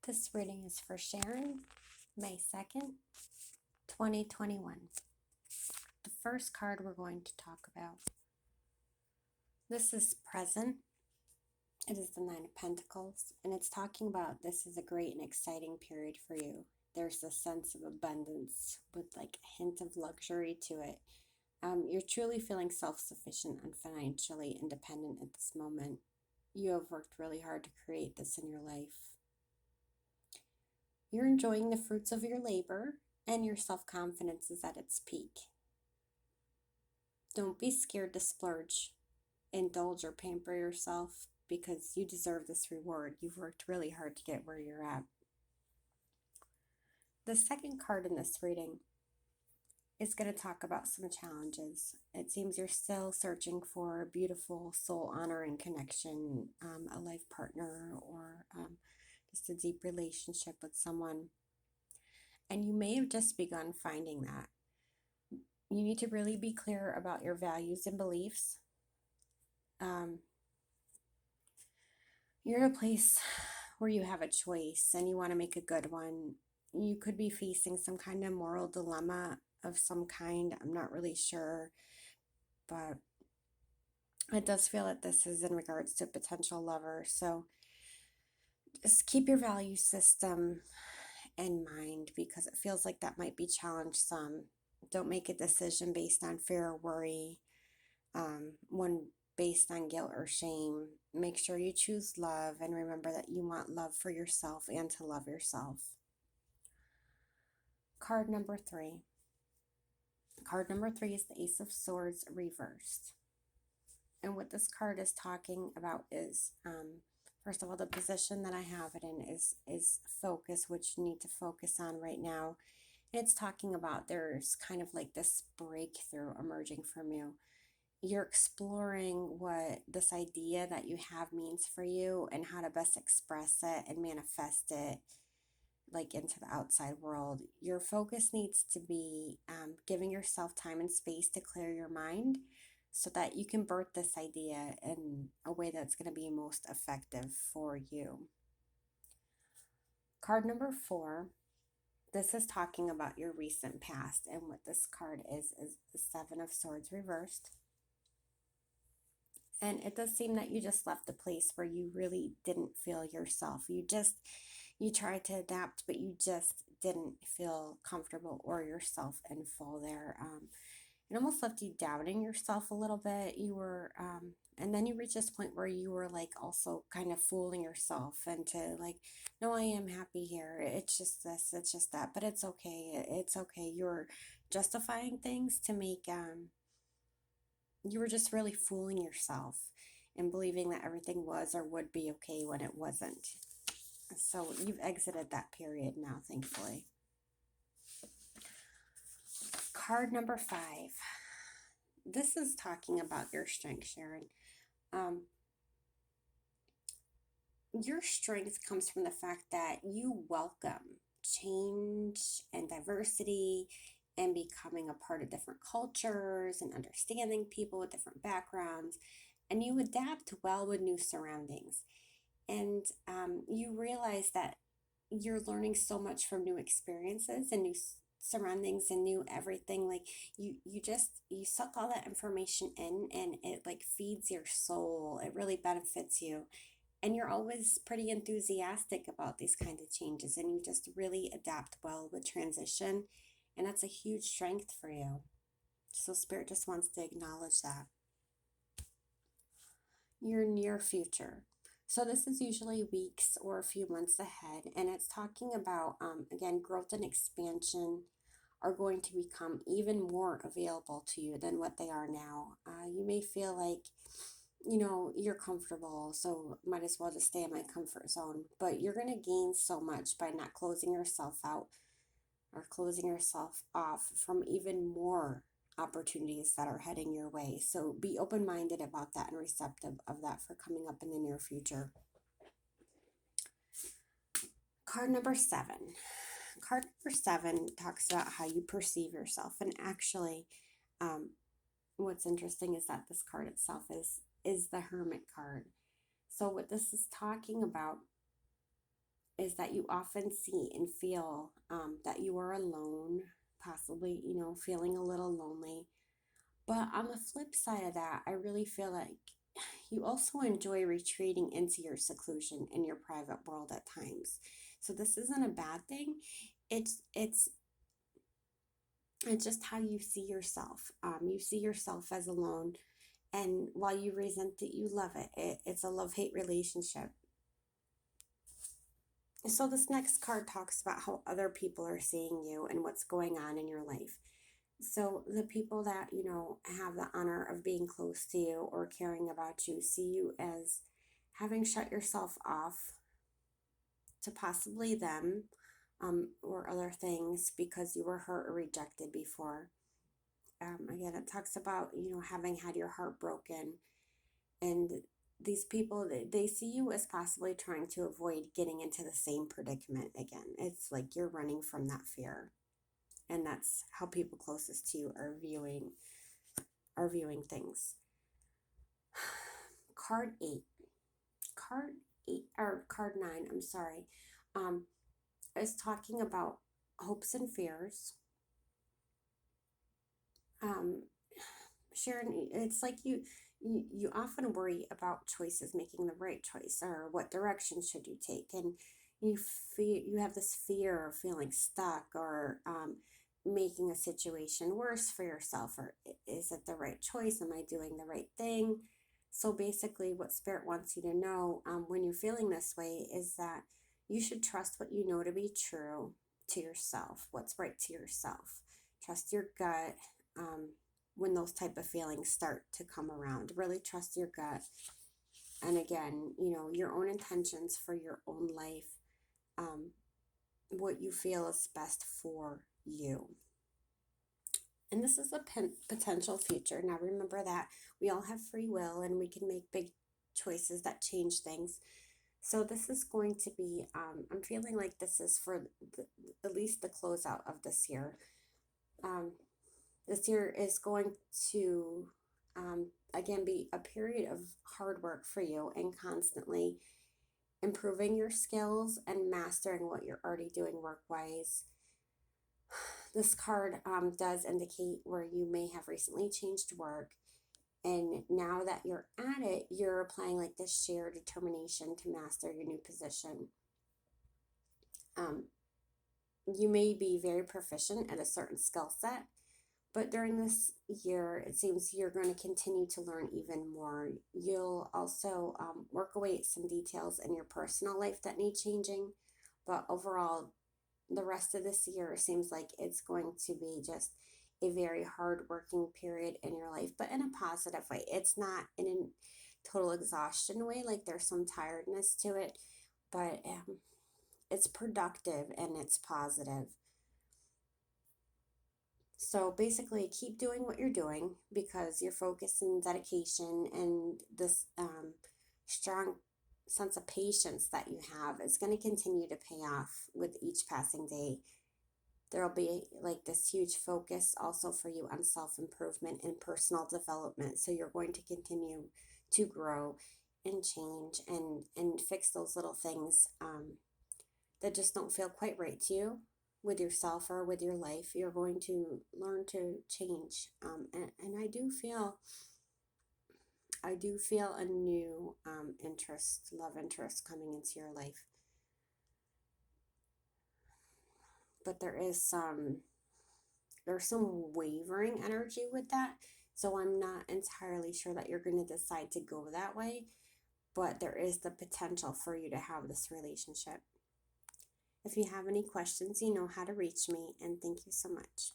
This reading is for Sharon, May 2nd, 2021. The first card we're going to talk about. This is present. It is the Nine of Pentacles, and it's talking about this is a great and exciting period for you. There's a sense of abundance with like a hint of luxury to it. You're truly feeling self-sufficient and financially independent at this moment. You have worked really hard to create this in your life. You're enjoying the fruits of your labor, and your self-confidence is at its peak. Don't be scared to splurge, indulge, or pamper yourself because you deserve this reward. You've worked really hard to get where you're at. The second card in this reading is going to talk about some challenges. It seems you're still searching for a beautiful soul honoring connection, a life partner, or just a deep relationship with someone. And you may have just begun finding that. You need to really be clear about your values and beliefs. You're in a place where you have a choice and you want to make a good one. You could be facing some kind of moral dilemma of some kind. I'm not really sure, but it does feel that this is in regards to a potential lover. So just keep your value system in mind because it feels like that might be challenged some. Don't make a decision based on fear or worry, one based on guilt or shame. Make sure you choose love and remember that you want love for yourself and to love yourself. Card number 3. Card number 3 is the Ace of Swords reversed. And what this card is talking about is, first of all, the position that I have it in is focus, which you need to focus on right now. And it's talking about there's kind of like this breakthrough emerging from you. You're exploring what this idea that you have means for you and how to best express it and manifest it like into the outside world. Your focus needs to be giving yourself time and space to clear your mind so that you can birth this idea in a way that's going to be most effective for you. Card number 4. This is talking about your recent past, and what this card is the Seven of Swords reversed. And it does seem that you just left a place where you really didn't feel yourself. You tried to adapt, but you just didn't feel comfortable or yourself in full there. It almost left you doubting yourself a little bit. And then you reached this point where you were like also kind of fooling yourself into like, no, I am happy here. It's just this, it's just that, but it's okay. It's okay. You're justifying things to make, you were just really fooling yourself and believing that everything was or would be okay when it wasn't. So you've exited that period now, thankfully. Card number 5. This is talking about your strength, Sharon. Your strength comes from the fact that you welcome change and diversity and becoming a part of different cultures and understanding people with different backgrounds. And you adapt well with new surroundings. And you realize that you're learning so much from new experiences and new surroundings and new everything. Like you suck all that information in, and it like feeds your soul. It really benefits you, and you're always pretty enthusiastic about these kinds of changes, and you just really adapt well with transition, and that's a huge strength for you. So Spirit just wants to acknowledge that. Your near future. So this is usually weeks or a few months ahead, and it's talking about, again, growth and expansion are going to become even more available to you than what they are now. You may feel like, you're comfortable, so might as well just stay in my comfort zone, but you're going to gain so much by not closing yourself out or closing yourself off from even more opportunities that are heading your way. So be open-minded about that and receptive of that for coming up in the near future. Card number 7. Card number 7 talks about how you perceive yourself. And actually, what's interesting is that this card itself is the Hermit card. So what this is talking about is that you often see and feel that you are alone, possibly, feeling a little lonely. But on the flip side of that, I really feel like you also enjoy retreating into your seclusion in your private world at times. So this isn't a bad thing. It's it's just how you see yourself. You see yourself as alone, and while you resent it, you love it. It's a love-hate relationship. So this next card talks about how other people are seeing you and what's going on in your life. So the people that, have the honor of being close to you or caring about you see you as having shut yourself off to possibly them, or other things because you were hurt or rejected before. Again, it talks about, having had your heart broken, and these people, they see you as possibly trying to avoid getting into the same predicament again. It's like you're running from that fear, and that's how people closest to you are viewing things. Card 8. Card 8, or card 9, I'm sorry. Um is talking about hopes and fears. Um Sharon, it's like you often worry about choices, making the right choice, or what direction should you take, and you have this fear of feeling stuck, or making a situation worse for yourself, or is it the right choice? Am I doing the right thing? So basically, what Spirit wants you to know, when you're feeling this way, is that you should trust what you know to be true to yourself, what's right to yourself. Trust your gut. When those type of feelings start to come around, really trust your gut, and again, your own intentions for your own life, um, what you feel is best for you. And this is a potential future. Now remember that we all have free will and we can make big choices that change things. So this is going to be, I'm feeling like this is for at least the closeout of this year. um, this year is going to, again, be a period of hard work for you, and constantly improving your skills and mastering what you're already doing work wise. This card, does indicate where you may have recently changed work, and now that you're at it, you're applying like this sheer determination to master your new position. Um, you may be very proficient at a certain skill set, but during this year, it seems you're going to continue to learn even more. You'll also, work away at some details in your personal life that need changing. But overall, the rest of this year seems like it's going to be just a very hard working period in your life, but in a positive way. It's not in a total exhaustion way, like there's some tiredness to it, but it's productive and it's positive. So basically, keep doing what you're doing, because your focus and dedication and this, strong sense of patience that you have is going to continue to pay off with each passing day. There will be like this huge focus also for you on self improvement and personal development. So you're going to continue to grow and change, and fix those little things, that just don't feel quite right to you with yourself or with your life. You're going to learn to change, and I do feel a new, love interest coming into your life, but there's some wavering energy with that. So I'm not entirely sure that you're going to decide to go that way, but there is the potential for you to have this relationship. If you have any questions, you know how to reach me, and thank you so much.